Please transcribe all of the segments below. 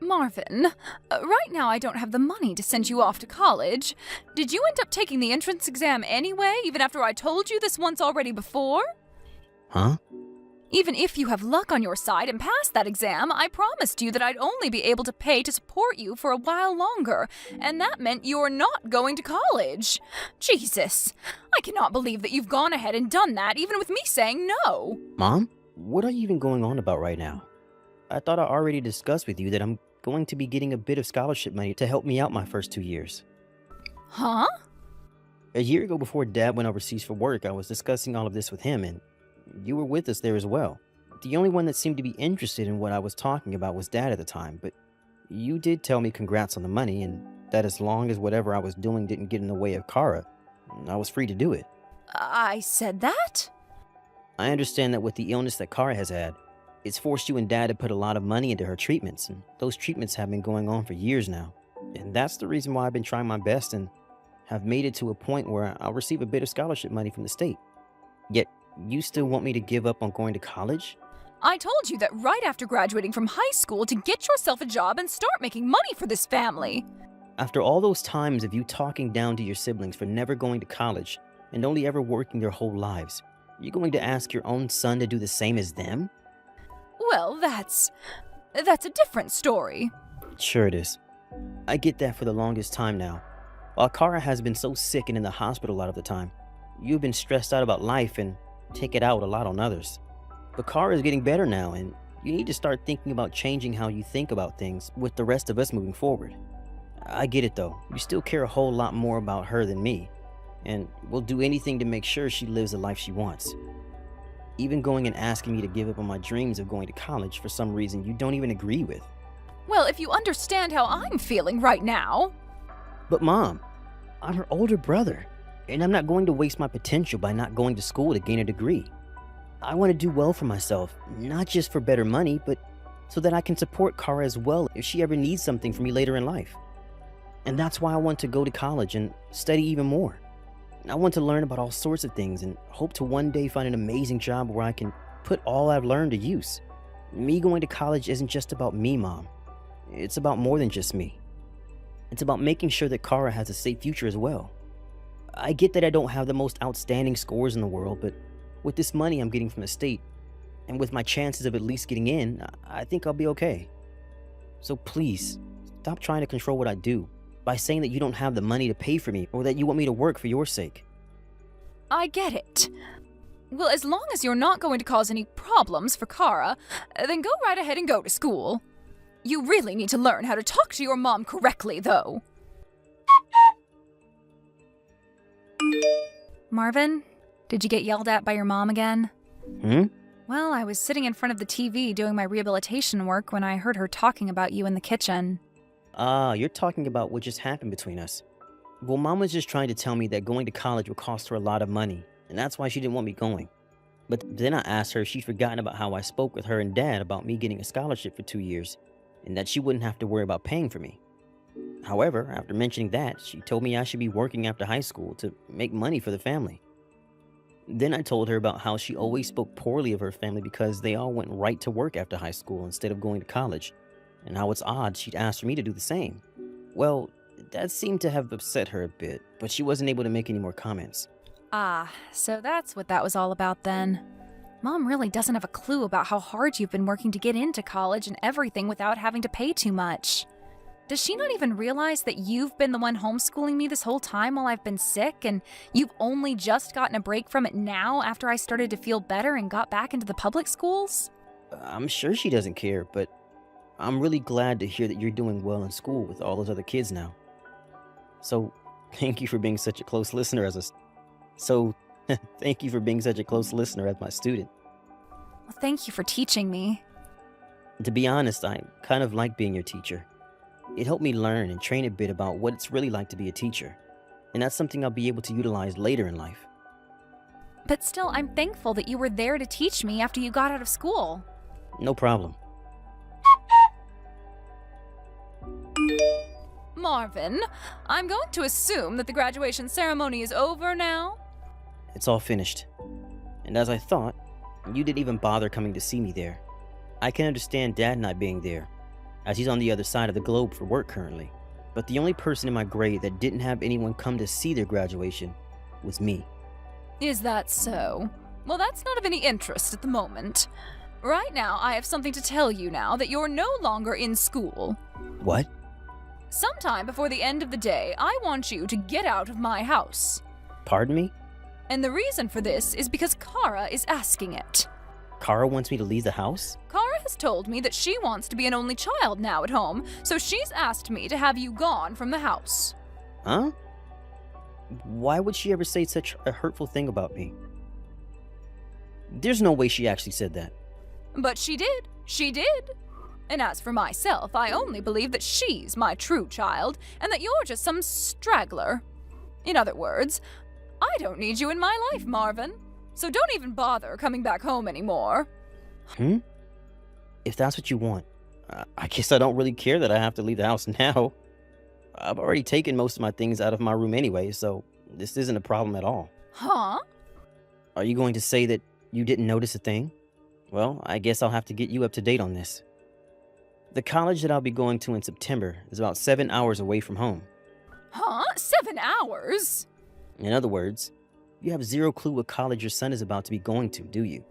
Marvin, right now I don't have the money to send you off to college. Did you end up taking the entrance exam anyway, even after I told you this once already before? Huh? Even if you have luck on your side and pass that exam, I promised you that I'd only be able to pay to support you for a while longer, and that meant you're not going to college. Jesus, I cannot believe that you've gone ahead and done that, even with me saying no. Mom? What are you even going on about right now? I thought I already discussed with you that I'm going to be getting a bit of scholarship money to help me out my first 2 years. Huh? A year ago, before Dad went overseas for work, I was discussing all of this with him, and you were with us there as well. The only one that seemed to be interested in what I was talking about was Dad at the time, but you did tell me congrats on the money, and that as long as whatever I was doing didn't get in the way of Kara, I was free to do it. I said that? I understand that with the illness that Kara has had, it's forced you and Dad to put a lot of money into her treatments, and those treatments have been going on for years now. And that's the reason why I've been trying my best and have made it to a point where I'll receive a bit of scholarship money from the state. Yet, you still want me to give up on going to college? I told you that right after graduating from high school to get yourself a job and start making money for this family. After all those times of you talking down to your siblings for never going to college and only ever working their whole lives, you're going to ask your own son to do the same as them? Well, that's a different story. Sure it is. I get that for the longest time now. While Kara has been so sick and in the hospital a lot of the time, you've been stressed out about life and take it out a lot on others. But Kara is getting better now, and you need to start thinking about changing how you think about things with the rest of us moving forward. I get it though, you still care a whole lot more about her than me, and will do anything to make sure she lives the life she wants. Even going and asking me to give up on my dreams of going to college for some reason you don't even agree with. Well, if you understand how I'm feeling right now. But Mom, I'm her older brother, and I'm not going to waste my potential by not going to school to gain a degree. I want to do well for myself, not just for better money, but so that I can support Kara as well if she ever needs something from me later in life. And that's why I want to go to college and study even more. I want to learn about all sorts of things and hope to one day find an amazing job where I can put all I've learned to use. Me going to college isn't just about me, Mom. It's about more than just me. It's about making sure that Kara has a safe future as well. I get that I don't have the most outstanding scores in the world, but with this money I'm getting from the state, and with my chances of at least getting in, I think I'll be okay. So please, stop trying to control what I do by saying that you don't have the money to pay for me or that you want me to work for your sake. I get it. Well, as long as you're not going to cause any problems for Kara, then go right ahead and go to school. You really need to learn how to talk to your mom correctly, though. Marvin, did you get yelled at by your mom again? Well, I was sitting in front of the TV doing my rehabilitation work when I heard her talking about you in the kitchen. You're talking about what just happened between us. Well, Mom was just trying to tell me that going to college would cost her a lot of money, and that's why she didn't want me going. But then I asked her if she'd forgotten about how I spoke with her and Dad about me getting a scholarship for 2 years, and that she wouldn't have to worry about paying for me. However, after mentioning that, she told me I should be working after high school to make money for the family. Then I told her about how she always spoke poorly of her family because they all went right to work after high school instead of going to college, and how it's odd she'd asked for me to do the same. Well, that seemed to have upset her a bit, but she wasn't able to make any more comments. Ah, so that's what that was all about then. Mom really doesn't have a clue about how hard you've been working to get into college and everything without having to pay too much. Does she not even realize that you've been the one homeschooling me this whole time while I've been sick, and you've only just gotten a break from it now after I started to feel better and got back into the public schools? I'm sure she doesn't care, but I'm really glad to hear that you're doing well in school with all those other kids now. So, thank you for being such a close listener as my student. Well, thank you for teaching me. To be honest, I kind of like being your teacher. It helped me learn and train a bit about what it's really like to be a teacher, and that's something I'll be able to utilize later in life. But still, I'm thankful that you were there to teach me after you got out of school. No problem. Marvin, I'm going to assume that the graduation ceremony is over now? It's all finished. And as I thought, you didn't even bother coming to see me there. I can understand Dad not being there. as he's on the other side of the globe for work currently. But the only person in my grade that didn't have anyone come to see their graduation was me. Is that so? Well, that's not of any interest at the moment. Right now, I have something to tell you now that you're no longer in school. What? Sometime before the end of the day, I want you to get out of my house. Pardon me? And the reason for this is because Kara is asking it. Kara wants me to leave the house? Kara has told me that she wants to be an only child now at home, so she's asked me to have you gone from the house. Huh? Why would she ever say such a hurtful thing about me? There's no way she actually said that. But she did. She did. And as for myself, I only believe that she's my true child, and that you're just some straggler. In other words, I don't need you in my life, Marvin. So don't even bother coming back home anymore. If that's what you want, I guess I don't really care that I have to leave the house now. I've already taken most of my things out of my room anyway, so this isn't a problem at all. Huh? Are you going to say that you didn't notice a thing? Well, I guess I'll have to get you up to date on this. The college that I'll be going to in September is about 7 hours away from home. Huh? 7 hours? In other words, you have zero clue what college your son is about to be going to, do you?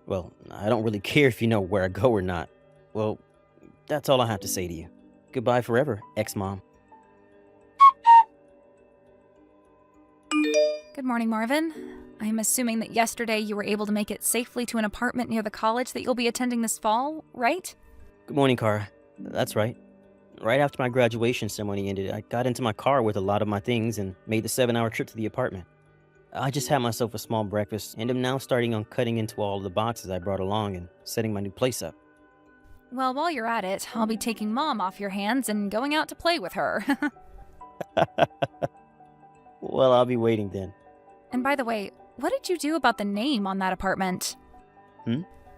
Well, I don't really care if you know where I go or not. Well, that's all I have to say to you. Goodbye forever, ex-mom. Good morning, Marvin. I'm assuming that yesterday you were able to make it safely to an apartment near the college that you'll be attending this fall, right? Good morning, Kara. That's right. Right after my graduation ceremony ended, I got into my car with a lot of my things and made the 7-hour trip to the apartment. I just had myself a small breakfast and am now starting on cutting into all of the boxes I brought along and setting my new place up. Well, while you're at it, I'll be taking Mom off your hands and going out to play with her. Well, I'll be waiting then. And by the way, what did you do about the name on that apartment?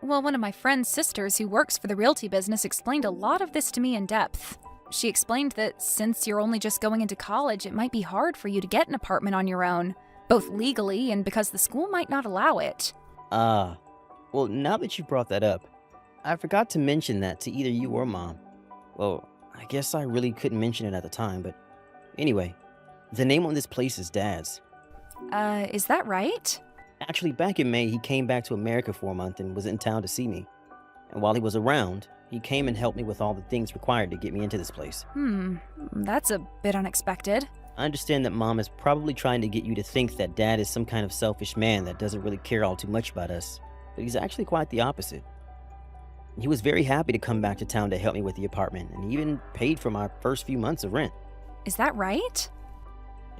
Well, one of my friend's sisters who works for the realty business explained a lot of this to me in depth. She explained that since you're only just going into college, it might be hard for you to get an apartment on your own, both legally and because the school might not allow it. Well, now that you brought that up, I forgot to mention that to either you or Mom. Well, I guess I really couldn't mention it at the time, but anyway, the name on this place is Dad's. Is that right? Actually, back in May, he came back to America for a month and was in town to see me. And while he was around, he came and helped me with all the things required to get me into this place. That's a bit unexpected. I understand that Mom is probably trying to get you to think that Dad is some kind of selfish man that doesn't really care all too much about us, but he's actually quite the opposite. He was very happy to come back to town to help me with the apartment, and even paid for my first few months of rent. Is that right?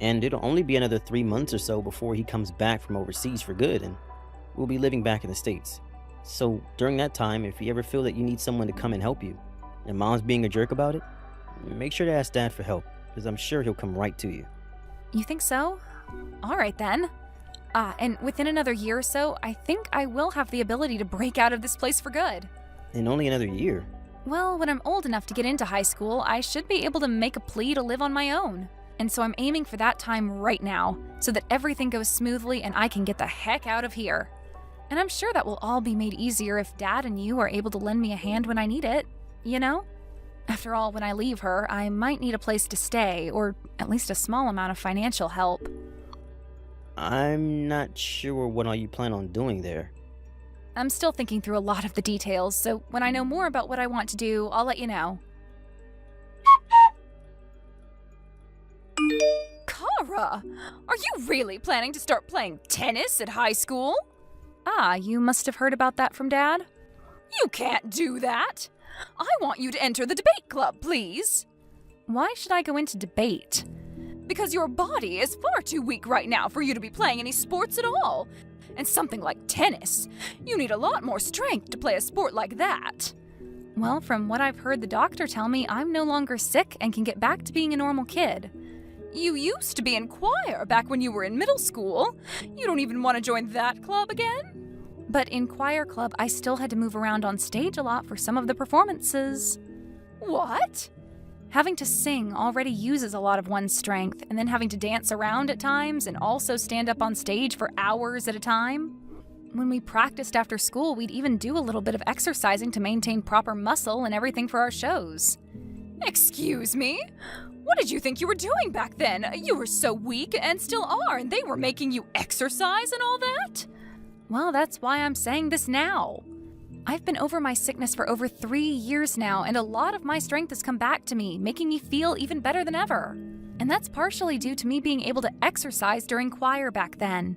And it'll only be another 3 months or so before he comes back from overseas for good, and we'll be living back in the States. So during that time, if you ever feel that you need someone to come and help you, and Mom's being a jerk about it, make sure to ask Dad for help, because I'm sure he'll come right to you. You think so? All right then. And within another year or so, I think I will have the ability to break out of this place for good. In only another year? Well, when I'm old enough to get into high school, I should be able to make a plea to live on my own. And so I'm aiming for that time right now, so that everything goes smoothly and I can get the heck out of here. And I'm sure that will all be made easier if Dad and you are able to lend me a hand when I need it, you know? After all, when I leave her, I might need a place to stay, or at least a small amount of financial help. I'm not sure what all you plan on doing there. I'm still thinking through a lot of the details, so when I know more about what I want to do, I'll let you know. Kara! Are you really planning to start playing tennis at high school? You must have heard about that from Dad? You can't do that! I want you to enter the debate club, please! Why should I go into debate? Because your body is far too weak right now for you to be playing any sports at all. And something like tennis, you need a lot more strength to play a sport like that. Well, from what I've heard the doctor tell me, I'm no longer sick and can get back to being a normal kid. You used to be in choir back when you were in middle school. You don't even want to join that club again? But in choir club, I still had to move around on stage a lot for some of the performances. What? Having to sing already uses a lot of one's strength, and then having to dance around at times and also stand up on stage for hours at a time? When we practiced after school, we'd even do a little bit of exercising to maintain proper muscle and everything for our shows. Excuse me? What did you think you were doing back then? You were so weak and still are, and they were making you exercise and all that? Well, that's why I'm saying this now. I've been over my sickness for over 3 years now, and a lot of my strength has come back to me, making me feel even better than ever. And that's partially due to me being able to exercise during choir back then.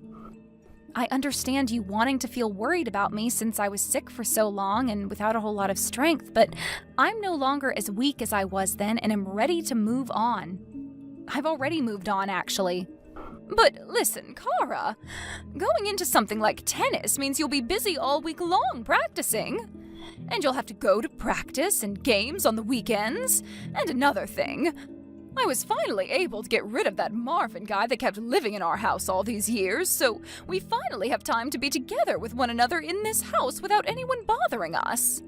I understand you wanting to feel worried about me since I was sick for so long and without a whole lot of strength, but I'm no longer as weak as I was then and am ready to move on. I've already moved on, actually. But listen, Kara, going into something like tennis means you'll be busy all week long practicing. And you'll have to go to practice and games on the weekends. And another thing, I was finally able to get rid of that Marvin guy that kept living in our house all these years, so we finally have time to be together with one another in this house without anyone bothering us.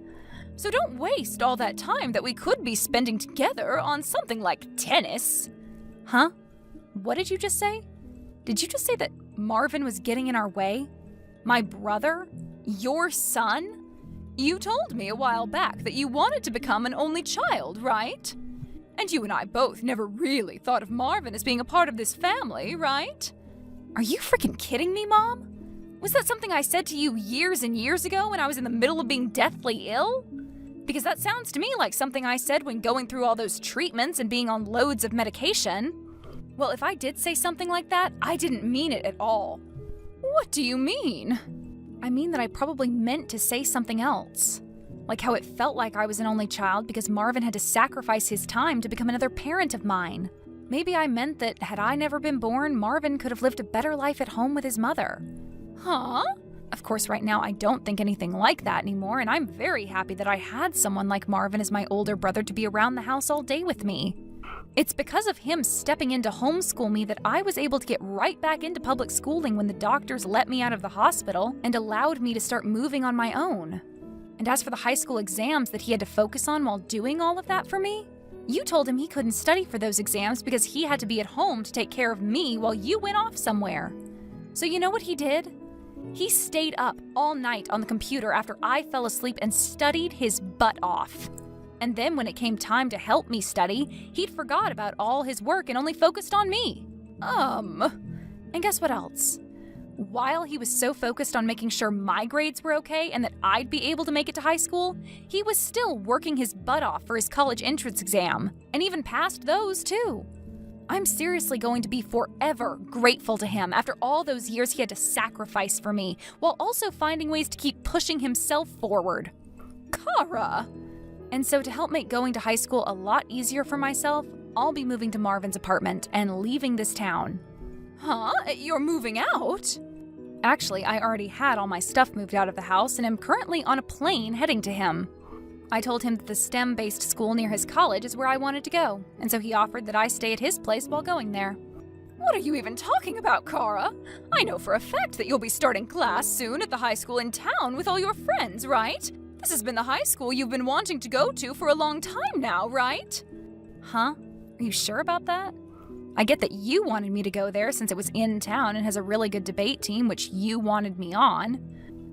So don't waste all that time that we could be spending together on something like tennis. Huh? What did you just say? Did you just say that Marvin was getting in our way? My brother? Your son? You told me a while back that you wanted to become an only child, right? And you and I both never really thought of Marvin as being a part of this family, right? Are you freaking kidding me, Mom? Was that something I said to you years and years ago when I was in the middle of being deathly ill? Because that sounds to me like something I said when going through all those treatments and being on loads of medication. Well, if I did say something like that, I didn't mean it at all. What do you mean? I mean that I probably meant to say something else. Like how it felt like I was an only child because Marvin had to sacrifice his time to become another parent of mine. Maybe I meant that had I never been born, Marvin could have lived a better life at home with his mother. Huh? Of course, right now I don't think anything like that anymore, and I'm very happy that I had someone like Marvin as my older brother to be around the house all day with me. It's because of him stepping in to homeschool me that I was able to get right back into public schooling when the doctors let me out of the hospital and allowed me to start moving on my own. And as for the high school exams that he had to focus on while doing all of that for me, you told him he couldn't study for those exams because he had to be at home to take care of me while you went off somewhere. So you know what he did? He stayed up all night on the computer after I fell asleep and studied his butt off. And then when it came time to help me study, he'd forgot about all his work and only focused on me. And guess what else? While he was so focused on making sure my grades were okay and that I'd be able to make it to high school, he was still working his butt off for his college entrance exam, and even passed those too. I'm seriously going to be forever grateful to him after all those years he had to sacrifice for me, while also finding ways to keep pushing himself forward. Kara! And so to help make going to high school a lot easier for myself, I'll be moving to Marvin's apartment and leaving this town. Huh? You're moving out? Actually, I already had all my stuff moved out of the house and am currently on a plane heading to him. I told him that the STEM-based school near his college is where I wanted to go, and so he offered that I stay at his place while going there. What are you even talking about, Kara? I know for a fact that you'll be starting class soon at the high school in town with all your friends, right? This has been the high school you've been wanting to go to for a long time now, right? Huh? Are you sure about that? I get that you wanted me to go there since it was in town and has a really good debate team, which you wanted me on.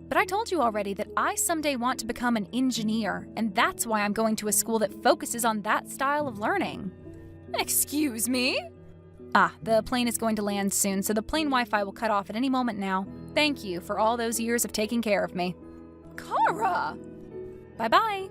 But I told you already that I someday want to become an engineer, and that's why I'm going to a school that focuses on that style of learning. Excuse me? The plane is going to land soon, so the plane Wi-Fi will cut off at any moment now. Thank you for all those years of taking care of me. Kara! Bye-bye.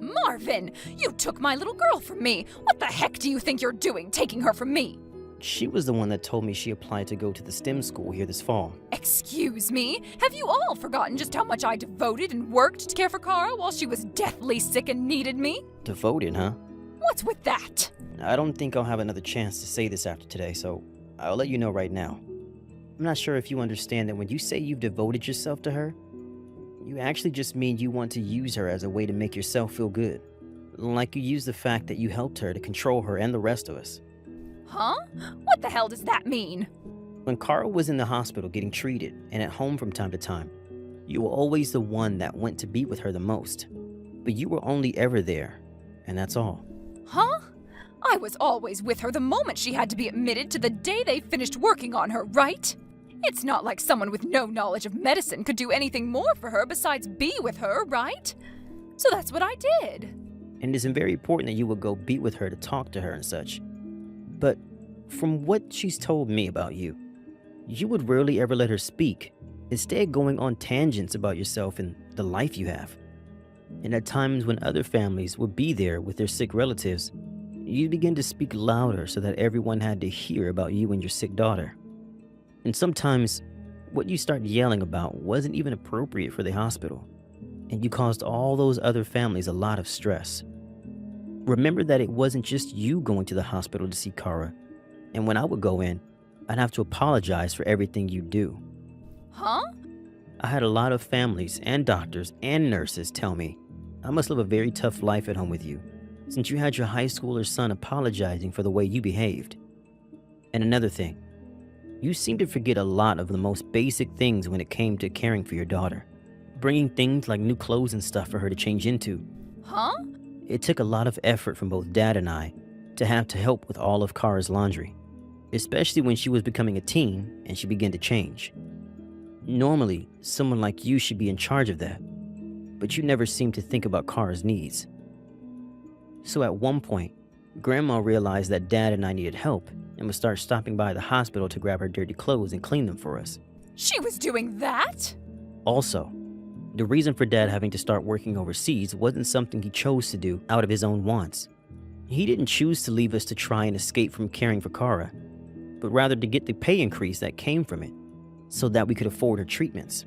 Marvin, you took my little girl from me. What the heck do you think you're doing, taking her from me? She was the one that told me she applied to go to the STEM school here this fall. Excuse me? Have you all forgotten just how much I devoted and worked to care for Kara while she was deathly sick and needed me? Devoted, huh? What's with that? I don't think I'll have another chance to say this after today, so I'll let you know right now. I'm not sure if you understand that when you say you've devoted yourself to her, you actually just mean you want to use her as a way to make yourself feel good. Like you use the fact that you helped her to control her and the rest of us. Huh? What the hell does that mean? When Carl was in the hospital getting treated and at home from time to time, you were always the one that went to be with her the most. But you were only ever there, and that's all. Huh? I was always with her the moment she had to be admitted to the day they finished working on her, right? It's not like someone with no knowledge of medicine could do anything more for her besides be with her, right? So that's what I did. And it's very important that you would go be with her to talk to her and such. But from what she's told me about you, you would rarely ever let her speak, instead going on tangents about yourself and the life you have. And at times when other families would be there with their sick relatives, you begin to speak louder so that everyone had to hear about you and your sick daughter. And sometimes what you start yelling about wasn't even appropriate for the hospital, and you caused all those other families a lot of stress. Remember that it wasn't just you going to the hospital to see Kara, and when I would go in, I'd have to apologize for everything you do. Huh? I had a lot of families and doctors and nurses tell me I must live a very tough life at home with you, since you had your high schooler son apologizing for the way you behaved. And another thing, you seem to forget a lot of the most basic things when it came to caring for your daughter. Bringing things like new clothes and stuff for her to change into. Huh? It took a lot of effort from both Dad and I to have to help with all of Kara's laundry, especially when she was becoming a teen and she began to change. Normally, someone like you should be in charge of that, but you never seemed to think about Kara's needs. So at one point, Grandma realized that Dad and I needed help and would start stopping by the hospital to grab her dirty clothes and clean them for us. She was doing that? Also, the reason for Dad having to start working overseas wasn't something he chose to do out of his own wants. He didn't choose to leave us to try and escape from caring for Kara, but rather to get the pay increase that came from it, so that we could afford her treatments.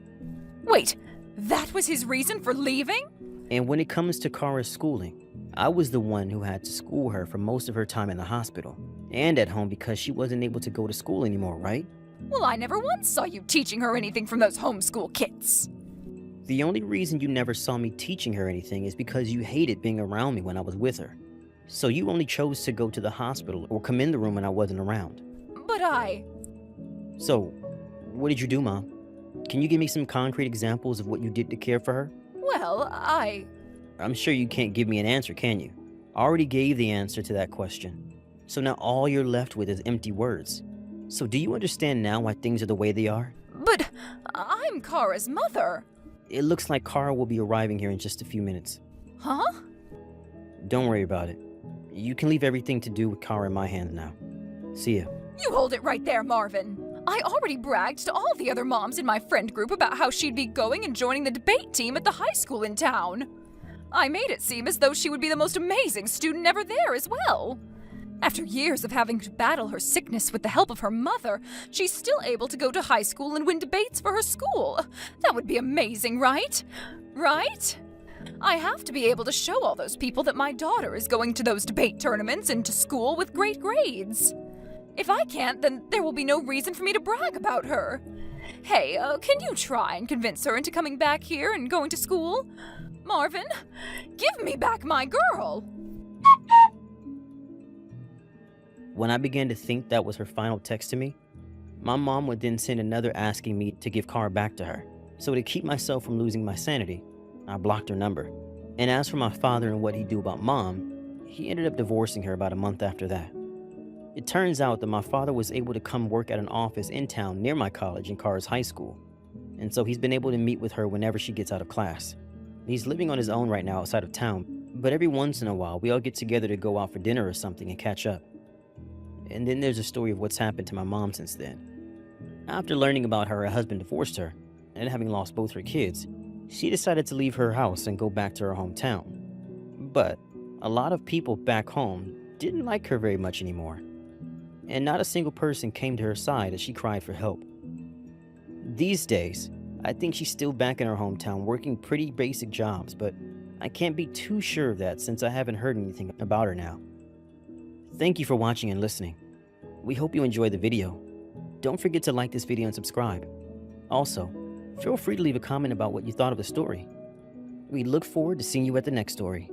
Wait, that was his reason for leaving? And when it comes to Kara's schooling, I was the one who had to school her for most of her time in the hospital, and at home because she wasn't able to go to school anymore, right? Well, I never once saw you teaching her anything from those homeschool kits. The only reason you never saw me teaching her anything is because you hated being around me when I was with her. So you only chose to go to the hospital or come in the room when I wasn't around. But So, what did you do, Mom? Can you give me some concrete examples of what you did to care for her? Well, I'm sure you can't give me an answer, can you? I already gave the answer to that question. So now all you're left with is empty words. So do you understand now why things are the way they are? But I'm Kara's mother. It looks like Kara will be arriving here in just a few minutes. Huh? Don't worry about it. You can leave everything to do with Kara in my hands now. See ya. You hold it right there, Marvin. I already bragged to all the other moms in my friend group about how she'd be going and joining the debate team at the high school in town. I made it seem as though she would be the most amazing student ever there as well. After years of having to battle her sickness with the help of her mother, she's still able to go to high school and win debates for her school. That would be amazing, right? Right? I have to be able to show all those people that my daughter is going to those debate tournaments and to school with great grades. If I can't, then there will be no reason for me to brag about her. Hey, can you try and convince her into coming back here and going to school? Marvin, give me back my girl! When I began to think that was her final text to me, my mom would then send another asking me to give Kara back to her. So to keep myself from losing my sanity, I blocked her number. And as for my father and what he'd do about Mom, he ended up divorcing her about a month after that. It turns out that my father was able to come work at an office in town near my college and Kara's high school. And so he's been able to meet with her whenever she gets out of class. He's living on his own right now outside of town, but every once in a while we all get together to go out for dinner or something and catch up. And then there's a story of what's happened to my mom since then. After learning about how her husband divorced her, and having lost both her kids, she decided to leave her house and go back to her hometown. But a lot of people back home didn't like her very much anymore, and not a single person came to her side as she cried for help. These days, I think she's still back in her hometown working pretty basic jobs, but I can't be too sure of that since I haven't heard anything about her now. Thank you for watching and listening. We hope you enjoyed the video. Don't forget to like this video and subscribe. Also, feel free to leave a comment about what you thought of the story. We look forward to seeing you at the next story.